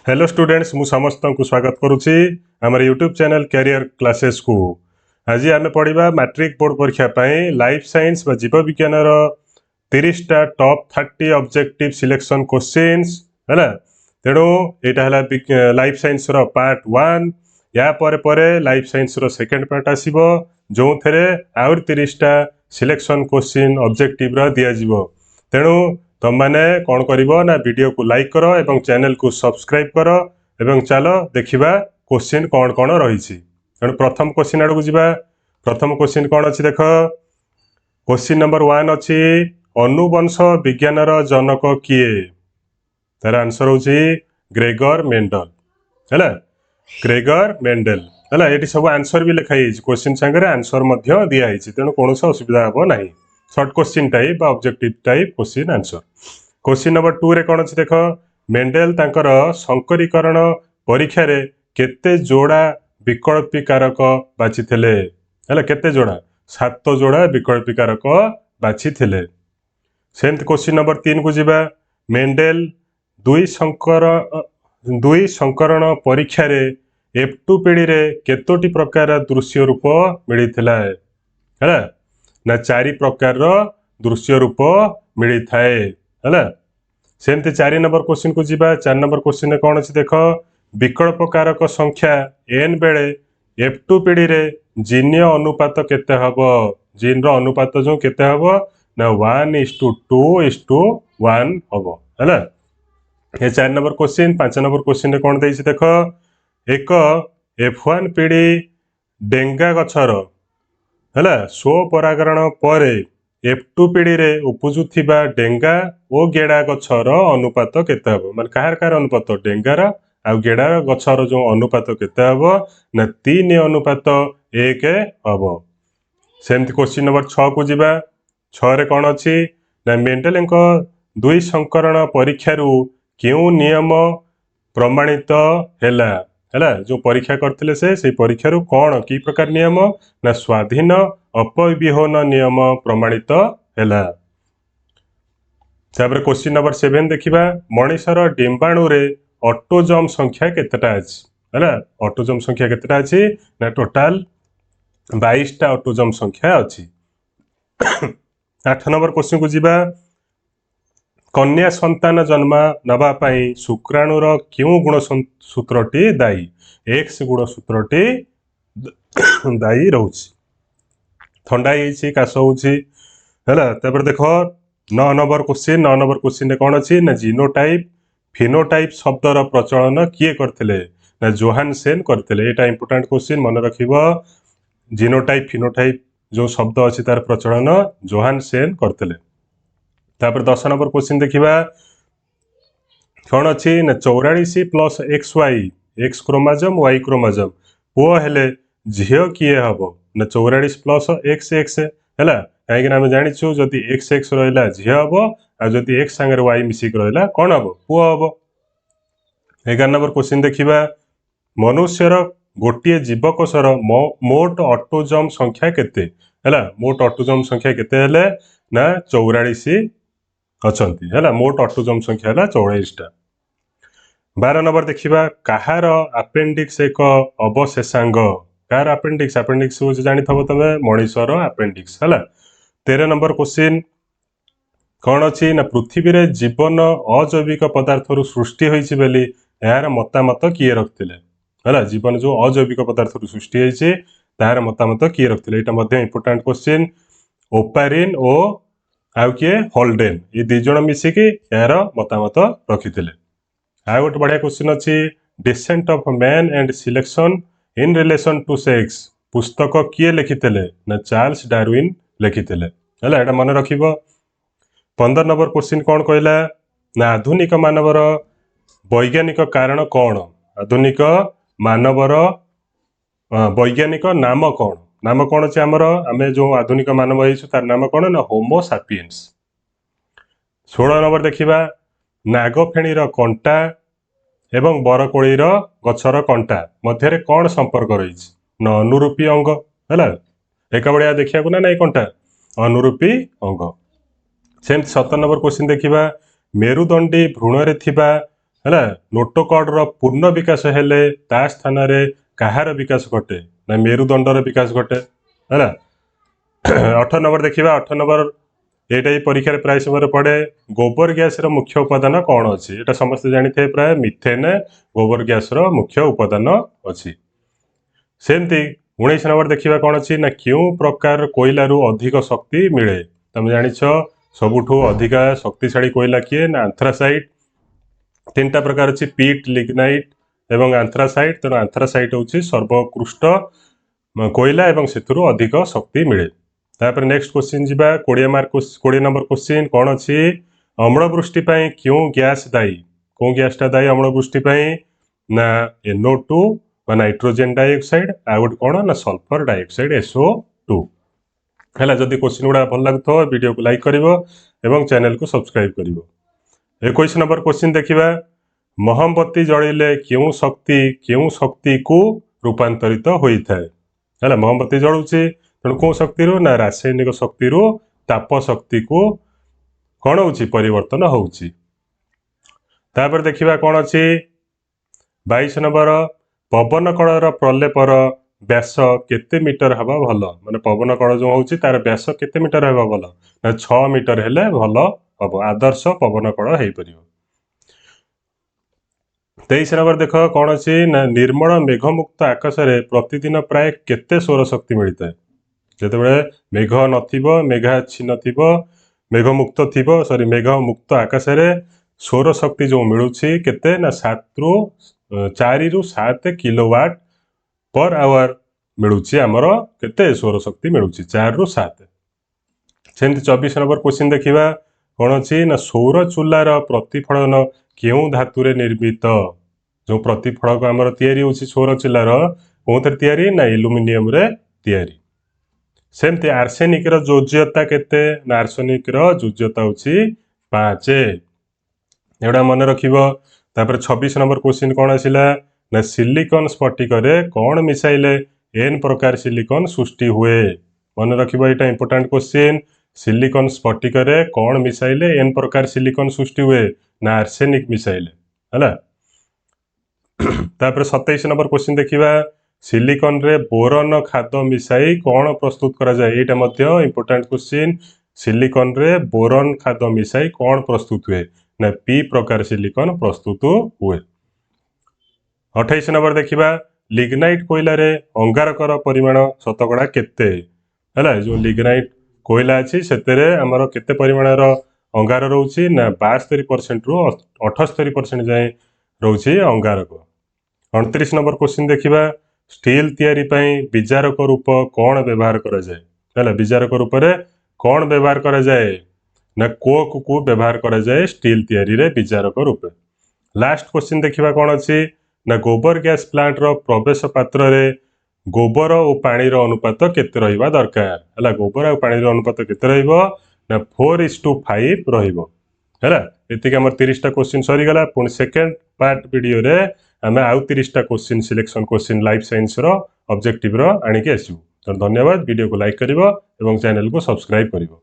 Hello students मु समस्त को स्वागत करुच्ची आम यूट्यूब चैनल कैरियर क्लासेस को। आज आम पढ़ा मैट्रिक बोर्ड परीक्षा लाइफ साइंस व जीव विज्ञान 30टा टॉप 30 ऑब्जेक्टिव सिलेक्शन क्वेश्चंस है। तेणु यहाँ लाइफ साइंस रो पार्ट 1 या परे लाइफ साइंस रो सेकेंड पार्ट आसीबो जो थे आउर 30टा सिलेक्शन क्वेश्चन ऑब्जेक्टिव रो दिया जिवो। तेणु तुम मैंने कौन कर वीडियो को लाइक करो एवं चैनल को सब्सक्राइब करो एवं चलो देखिबा क्वेश्चन कौन कौन रही। तेणु प्रथम क्वेश्चन आड़ को जीवा। प्रथम क्वेश्चन कौन अच्छी देख। क्वेश्चन नंबर 1 अच्छी अनुवंश विज्ञान जनक किए। तार आंसर हूँ ग्रेगर मेंडल है। ग्रेगर मेंडल है। ये सब आंसर भी लिखाई क्वेश्चन सांगे आंसर दिखाई। तेणु कौन असुविधा हम ना। Short question type objective type question answer. Question number 2 रे कौन अच्छी देख। मेंडेल तांकर संकरीकरण परीक्षा रे केते जोड़ा विकल्पी कारक बाछि थिले है। केते जोड़ा 7 जोड़ा विकल्पी कारक बाछि थिले। सेमत क्वेश्चन नंबर 3 को जीवा। मेंडेल दुई संकरण परीक्षा रे F2 पीढ़ी रे केतोटी प्रकार दृश्य रूप मिलता है ना 4 प्रकार दृश्य रूप मिली थाए है। सेमती 4 नंबर क्वेश्चन को जीवा। 4 नंबर क्वेश्चन में कौन अच्छी देख। विकल्प कारक संख्या n बेले F2 पीढ़ी रे जीन अनुपात केते हबो। जीन रो अनुपात जो केते हबो ना 1:2:1 हबो है। ये 4 नंबर क्वेश्चन। 5 नंबर क्वेश्चन में कौन देइछि देख। एक F1 पीढ़ी डेंगा गछर है स्वपरागरण पर F2 पीढ़ी रे उपजुथिबा डेंगा और गेड़ा गछर अनुपात केते हबो। माने कार कार अनुपात डेंगार आ गेड़ा गछर जो अनुपात केते हबो ना 3:1 हबो। सेमती क्वेश्चन नंबर 6 को जीवा। 6 रे कौन अच्छी ना मेंडेल दुई संकरण परीक्षा क्यों नियम प्रमाणित हैला है। जो परीक्षा करते से परीक्षा कौन की प्रकार नियम ना स्वाधीन अपविहन नियम प्रमाणित हैला। क्वेश्चन नंबर 7 देखिबा। मनीषर डिंबाणु रे ऑटोजम संख्या केतेटा अछि है। ऑटोजम संख्या केतेटा अछि ना टोटाल 22टा ऑटोजम संख्या अछि। 8 नंबर क्वेश्चन को जीवा। कन्या संतान जन्म नवा पाई शुक्राणुर क्यों गुणसूत्रटी दायी। एक्स गुणसूत्रटी दायी रोचे। थंडा काश होपर देख 9 नंबर क्वेश्चन। 9 नंबर क्वेश्चन कौन अच्छी ना जीनोटाइप फिनोटाइप शब्दर प्रचलन किए करथिले ना जोहानसेन करथिले। एटा इंपोर्टेंट क्वेश्चन मन रखिबो। जीनोटाइप फिनोटाइप जो शब्द अच्छी तार प्रचलन जोहानसेन करथिले। 10 नंबर क्वेश्चन देखिबा। कौन अच्छी ना 44 plus XY X chromosome Y chromosome पुओ हेले झील किए हम ना 44 प्लस XX है। कहीं आम जाचु जदि XX रहा झील हम आदि एक्स सांगे वाई मिसिक रहा कौन हम पुओ हम। 11 नंबर क्वेश्चन देखिबा। मनुष्यर गोटे जीवकोशर मोट ऑटोजम संख्या केते है। मोट ऑटोजम संख्या केते हेले ना 44 अच्छी है। मोट ऑटोजम संख्या है 44टा। 12 नंबर देखिबा। कहार आपेंडिक्स एक अवशेषांग। कहार आपेंडिक्स आपेंडिक्स जानी थबो तमे मनीषर आपेंडिक्स है। 13 नंबर क्वेश्चन कौन अच्छी ना पृथ्वी रे जीवन अजैविक पदार्थ सृष्टि होइछि बेली यार मतामत किए रखथिले है। जीवन जो अजैविक पदार्थ सृष्टि होइछि तार मतामत किए रखथिले। एटा मध्ये इंपोर्टेंट क्वेश्चन। ओपारिन ओ आउ किए होल्डेन ये दी जण मिसिकी यार मतामत रखिथिले। आ गोटे बढ़िया क्वेश्चन अच्छी descent of man and selection in relation to sex पुस्तक किए लिखिथिले ना चार्ल्स डार्विन लिखिथिले है। एटा मन रखिबो। 15 नंबर क्वेश्चन कौन कहला ना आधुनिक मानवर वैज्ञानिक कारण कौन। आधुनिक मानवर वैज्ञानिक नाम कौन। नाम कौन अच्छे आमर आम जो आधुनिक मानव होइछु तार नाम कौन ना होमो सापियंस। 16 नंबर देखिबा। नागफेणीर कंटा एवं बरकोळीर गछर कंटा मध्य कौन संपर्क रही ना अनुरूपी अंग है। एक बड़िया देखा ना नहीं कंटा अनुरूपी अंग। सेम 17 नंबर क्वेश्चन देखिबा। मेरुदंडी भ्रूण रे थिबा है नोटोकॉर्ड रो पूर्ण विकास हेले ता स्थान रे कहार विकास घटे ना मेरुदंडर विकास घटे है 8 नंबर देखिबा 8 नंबर एटा ही परीक्षा प्राय समय पड़े गोबर गैस रो मुख्य उपादान कौन अच्छी एटा समस्त जानी थे प्राय मिथेन गोबर गैस रो मुख्य उपादान अच्छी सेमती 19 नंबर देखिबा कौन अच्छी ना क्यों प्रकार कोयला रु अधिक शक्ति मिले तुम जानिछ सबुठू अधिका शक्तिशाली कोयला किए ना आंथ्रासाइट तीनटा प्रकार अच्छी पीट लिग्नाइट एवं आंथ्रासाइट तेणु आंथ्रासाइट होची सर्वोत्कृष्ट कोयला एवं सेथुरु अधिक शक्ति मिले तापर नेक्स्ट क्वेश्चन जीवा 20 नंबर क्वेश्चन कौन अच्छी अम्लवृष्टि पई क्यों गैस दायी कौन गैसटा दायी अम्लवृष्टि पई ना NO2 बा नाइट्रोजन डाइऑक्साइड आ गोटे कौन ना सल्फर डाइऑक्साइड SO2 है जदि क्वेश्चन गुड़ा भल लगुव वीडियो को लाइक करिवो एवं चैनल को सब्सक्राइब करिवो 21 नंबर क्वेश्चन देखिबा मोमबत्ती जलिले क्यों शक्ति को रूपांतरित होता है मोमबत्ती जलुची तेणु कौ शक्ति ना रासायनिक शक्ति ताप शक्ति को कौन हो परिवर्तन होउची तापर देखिबा कौन अच्छी 22 नंबर पवन कलर प्रलेपर व्यास केते मीटर हवा भल माने पवन कल जो होउची तार व्यास केते मीटर हवा भल ना 6 मीटर हेले भल हम आदर्श पवन कल हो पार 23 नंबर देख कौन अच्छी ना निर्मल मेघमुक्त आकाश रे प्रतिदिन प्राय केते सौर शक्ति मिलता है जिते मेघ मेघाच्छी मेघ मुक्त थी सॉरी मेघ मुक्त आकाश रे सौर शक्ति जो मिलूँ केते ना 4 रु 7 किलोवाट पर आवर मिलूँ आमर केते सौर शक्ति मिलूँ 4 रु 7 सेमती 24 नंबर क्वेश्चन देखिबा कौन अच्छी ना सौर चूलार प्रतिफलन क्यों धातु रे निर्मित जो प्रतिफलक आमर तैयारी होची सौर चूलार कोथरे तैयारी ना एल्युमिनियम रे तैयारी सेमती आर्सेनिक रो योज्यता केते ना आर्सेनिक रो योज्यता होची 5 एडा मन रखिबो तापर 26 नंबर क्वेश्चन कौन आसिला ना सिलिकॉन स्फटिक रे कौन मिसाइले एन प्रकार सिलिकॉन सृष्टि हुए मन रखिबो एटा इंपोर्टेंट क्वेश्चन सिलिकॉन स्फटिक रे कौन मिसाइले एन प्रकार सिलिकॉन सृष्टि हुए ना आर्सेनिक मिसाइले हला तापर 27 नंबर क्वेश्चन देखिबा सिलिकॉन रे बोरन खाद मिसाई कौन प्रस्तुत करा जाए एटा मध्य इंपोर्टेंट क्वेश्चन सिलिकॉन रे बोरन खाद मिसाई कौन प्रस्तुत हुए ना पी प्रकार सिलिकॉन प्रस्तुत हुए 28 नंबर देखिबा लिग्नाइट कोयला रे अंगारकर परिमाण शतकड़ा केते है जो लिग्नाइट कोयला अच्छी से आमर केते परिमाण अंगार रोचे ना 72% रु 78% जाए रोचे अंगारक 29 नंबर क्वेश्चन देखिबा स्टील तैयारी पई विजारक रूप कौन व्यवहार करा जाए है विजारक रूप रे कौन व्यवहार करा जाए ना कोक को व्यवहार करा जाए स्टील तैयारी रे विजारक रूप लास्ट क्वेश्चन देखिबा कौन अच्छी ना गोबर गैस प्लांट रो प्रवेश पात्र रे गोबर और पानी रो अनुपात केते रहिबा दरकार है गोबर और पानी रो अनुपात केते रहिबो ना 4:5 रहिबो है एतिक हमर 30टा क्वेश्चन सरी गला पुणी सेकंड पार्ट वीडियो रे आमे आउ 30टा question selection question life science रो ऑब्जेक्टिव रो आनिके आसु तो धन्यवाद वीडियो को लाइक करिवो एवं चैनल को सब्सक्राइब करिवो।